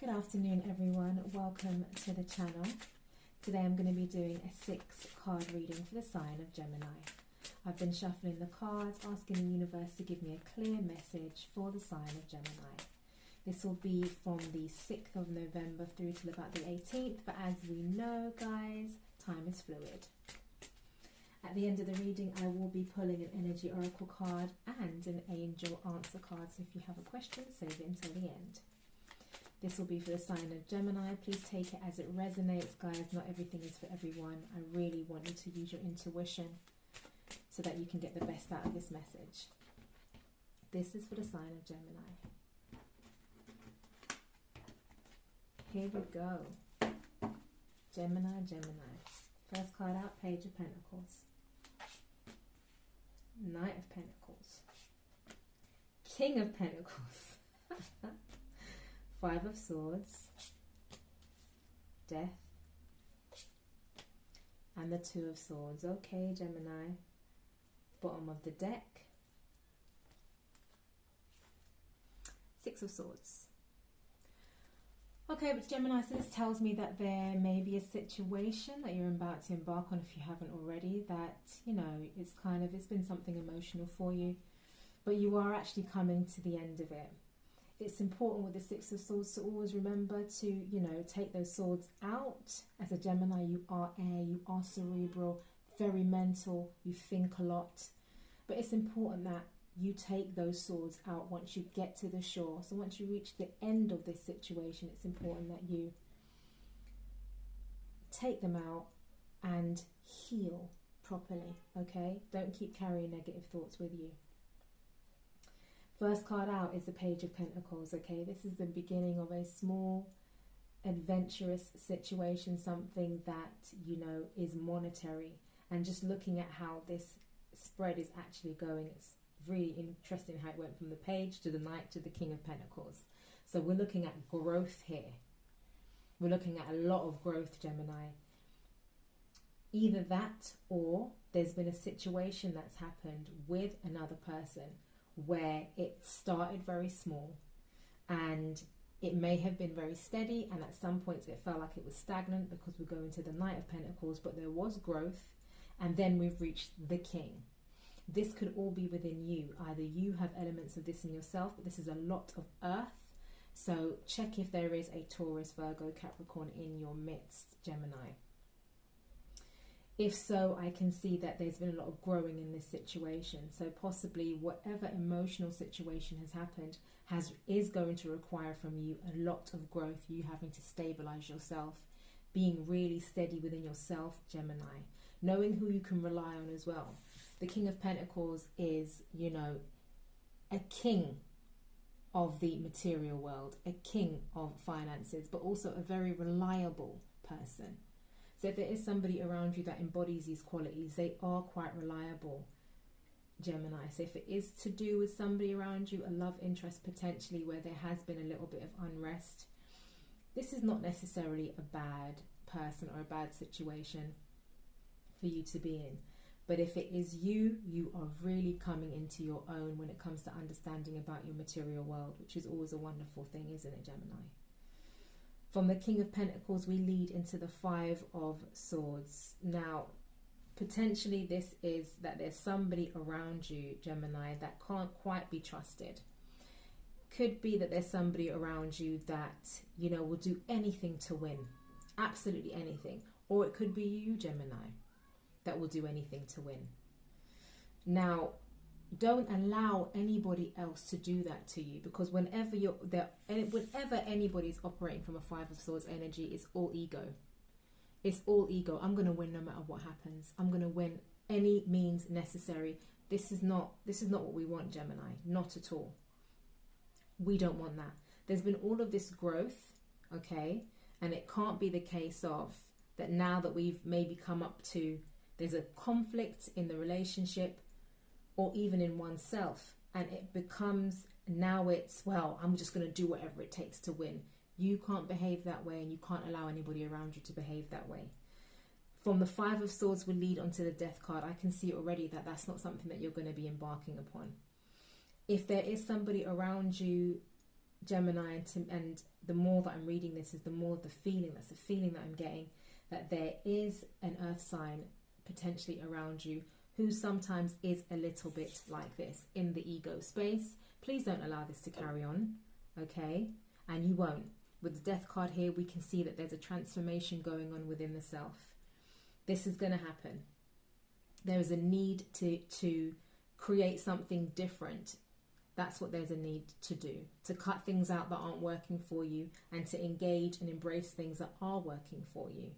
Good afternoon, everyone. Welcome to the channel. Today I'm going to be doing a 6-card reading for the sign of Gemini. I've been shuffling the cards, asking the universe to give me a clear message for the sign of Gemini. This will be from the 6th of November through till about the 18th, but as we know, guys, time is fluid. At the end of the reading, I will be pulling an energy oracle card and an angel answer card, so if you have a question, save it until the end. This will be for the sign of Gemini. Please take it as it resonates, guys. Not everything is for everyone. I really want you to use your intuition so that you can get the best out of this message. This is for the sign of Gemini. Here we go. Gemini, Gemini. First card out, Page of Pentacles. Knight of Pentacles. King of Pentacles. 5 of Swords, Death, and the 2 of Swords. Okay, Gemini. Bottom of the deck, 6 of Swords. Okay, but Gemini, so this tells me that there may be a situation that you're about to embark on, if you haven't already, that, you know, it's been something emotional for you, but you are actually coming to the end of it. It's important with the 6 of Swords to always remember to, you know, take those swords out. As a Gemini, you are air, you are cerebral, very mental, you think a lot. But it's important that you take those swords out once you get to the shore. So once you reach the end of this situation, it's important that you take them out and heal properly, okay? Don't keep carrying negative thoughts with you. First card out is the Page of Pentacles, okay? This is the beginning of a small, adventurous situation, something that, you know, is monetary. And just looking at how this spread is actually going, it's really interesting how it went from the Page to the Knight to the King of Pentacles. So we're looking at growth here. We're looking at a lot of growth, Gemini. Either that, or there's been a situation that's happened with another person where it started very small and it may have been very steady, and at some points it felt like it was stagnant because we're going to the Knight of Pentacles, but there was growth, and then we've reached the King. This could all be within you. Either you have elements of this in yourself, but this is a lot of earth, so check if there is a Taurus, Virgo, Capricorn in your midst, Gemini. If so, I can see that there's been a lot of growing in this situation. So possibly whatever emotional situation has happened is going to require from you a lot of growth, you having to stabilize yourself, being really steady within yourself, Gemini, knowing who you can rely on as well. The King of Pentacles is, you know, a king of the material world, a king of finances, but also a very reliable person. So if there is somebody around you that embodies these qualities, they are quite reliable, Gemini. So if it is to do with somebody around you, a love interest potentially where there has been a little bit of unrest, this is not necessarily a bad person or a bad situation for you to be in. But if it is you, you are really coming into your own when it comes to understanding about your material world, which is always a wonderful thing, isn't it, Gemini? From the King of Pentacles, we lead into the 5 of Swords. Now, potentially this is that there's somebody around you, Gemini, that can't quite be trusted. Could be that there's somebody around you that, you know, will do anything to win. Absolutely anything. Or it could be you, Gemini, that will do anything to win. Now, don't allow anybody else to do that to you, because whenever anybody's operating from a 5 of Swords energy, it's all ego. It's all ego. I'm going to win no matter what happens. I'm going to win any means necessary. This is not what we want, Gemini. Not at all. We don't want that. There's been all of this growth, okay? And it can't be the case of that now that we've maybe come up to, there's a conflict in the relationship, or even in oneself, and it becomes, now it's, well, I'm just going to do whatever it takes to win. You can't behave that way, and you can't allow anybody around you to behave that way. From the 5 of Swords will lead onto the Death card. I can see already that that's not something that you're going to be embarking upon. If there is somebody around you Gemini, and the more that I'm reading this, is the more the feeling, that's the feeling that I'm getting, that there is an earth sign potentially around you who sometimes is a little bit like this in the ego space. Please don't allow this to carry on, okay? And you won't. With the death card here, we can see that there's a transformation going on within the self. This is going to happen. There is a need to create something different. That's what there's a need to do. To cut things out that aren't working for you and to engage and embrace things that are working for you.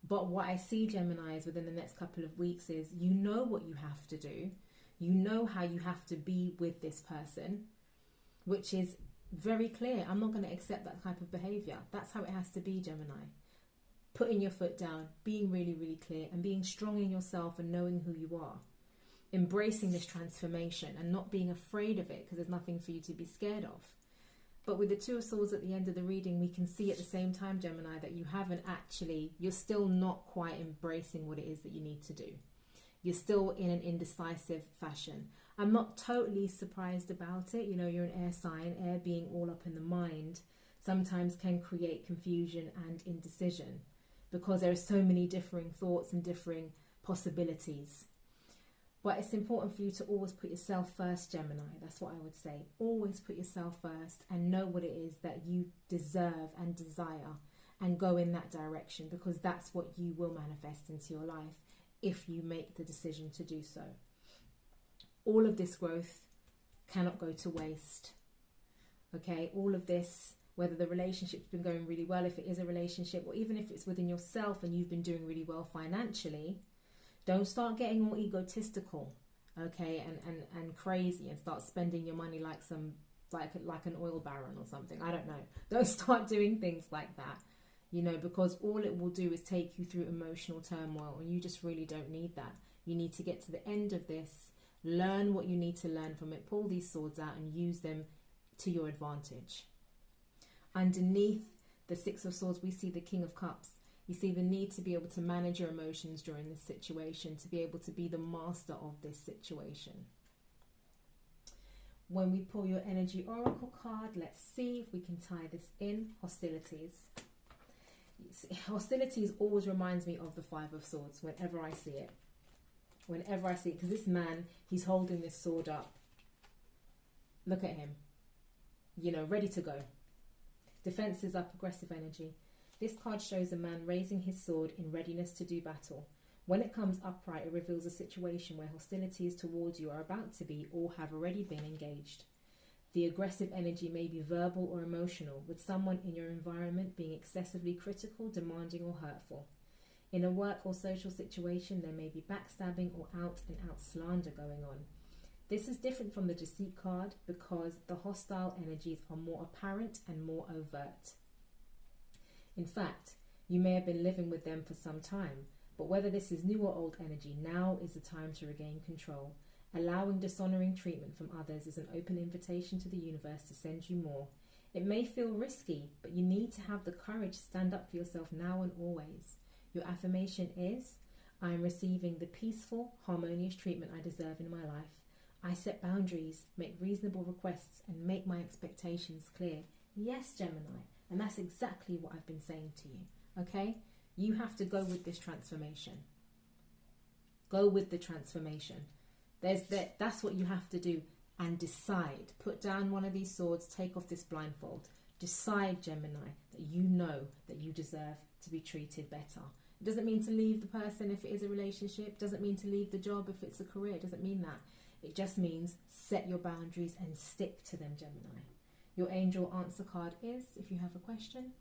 But what I see, Gemini, is within the next couple of weeks is you know what you have to do. You know how you have to be with this person, which is very clear. I'm not going to accept that type of behavior. That's how it has to be, Gemini. Putting your foot down, being really, really clear, and being strong in yourself and knowing who you are. Embracing this transformation and not being afraid of it, because there's nothing for you to be scared of. But with the Two of Swords at the end of the reading, we can see at the same time, Gemini, that you haven't actually, you're still not quite embracing what it is that you need to do. You're still in an indecisive fashion. I'm not totally surprised about it. You know, you're an air sign. Air being all up in the mind sometimes can create confusion and indecision because there are so many differing thoughts and differing possibilities. But it's important for you to always put yourself first, Gemini. That's what I would say. Always put yourself first and know what it is that you deserve and desire and go in that direction, because that's what you will manifest into your life if you make the decision to do so. All of this growth cannot go to waste. Okay, all of this, whether the relationship's been going really well, if it is a relationship, or even if it's within yourself and you've been doing really well financially, don't start getting all egotistical, okay, and crazy and start spending your money like an oil baron or something. I don't know. Don't start doing things like that, you know, because all it will do is take you through emotional turmoil, and you just really don't need that. You need to get to the end of this, learn what you need to learn from it, pull these swords out and use them to your advantage. Underneath the Six of Swords, we see the King of Cups. You see the need to be able to manage your emotions during this situation, to be able to be the master of this situation. When we pull your energy oracle card, let's see if we can tie this in. Hostilities. Hostilities always reminds me of the Five of Swords whenever I see it. Whenever I see it, because this man, he's holding this sword up. Look at him. You know, ready to go. Defense is up, aggressive energy. This card shows a man raising his sword in readiness to do battle. When it comes upright, it reveals a situation where hostilities towards you are about to be or have already been engaged. The aggressive energy may be verbal or emotional, with someone in your environment being excessively critical, demanding or hurtful. In a work or social situation, there may be backstabbing or out-and-out slander going on. This is different from the deceit card because the hostile energies are more apparent and more overt. In fact, you may have been living with them for some time, but whether this is new or old energy, now is the time to regain control. Allowing dishonouring treatment from others is an open invitation to the universe to send you more. It may feel risky, but you need to have the courage to stand up for yourself now and always. Your affirmation is, I am receiving the peaceful, harmonious treatment I deserve in my life. I set boundaries, make reasonable requests, and make my expectations clear. Yes, Gemini. And that's exactly what I've been saying to you, okay? You have to go with this transformation. Go with the transformation. That's what you have to do, and decide. Put down one of these swords, take off this blindfold. Decide, Gemini, that you know that you deserve to be treated better. It doesn't mean to leave the person if it is a relationship. It doesn't mean to leave the job if it's a career. It doesn't mean that. It just means set your boundaries and stick to them, Gemini. Your angel answer card is, if you have a question,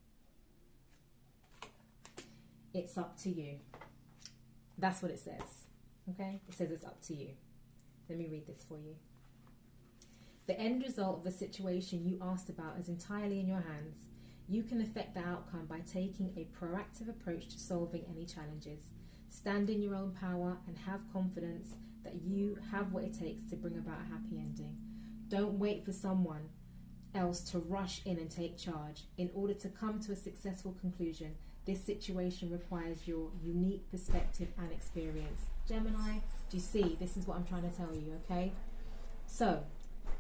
it's up to you. That's what it says, okay? It says it's up to you. Let me read this for you. The end result of the situation you asked about is entirely in your hands. You can affect the outcome by taking a proactive approach to solving any challenges. Stand in your own power and have confidence that you have what it takes to bring about a happy ending. Don't wait for someone else to rush in and take charge. In order to come to a successful conclusion, this situation requires your unique perspective and experience. Gemini, do you see? This is what I'm trying to tell you, okay? So,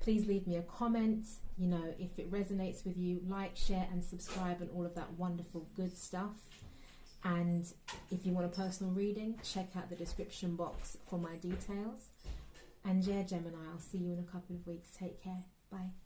Please leave me a comment. You know, if it resonates with you, like, share and subscribe and all of that wonderful good stuff. And if you want a personal reading, check out the description box for my details. And yeah, Gemini, I'll see you in a couple of weeks. Take care. Bye.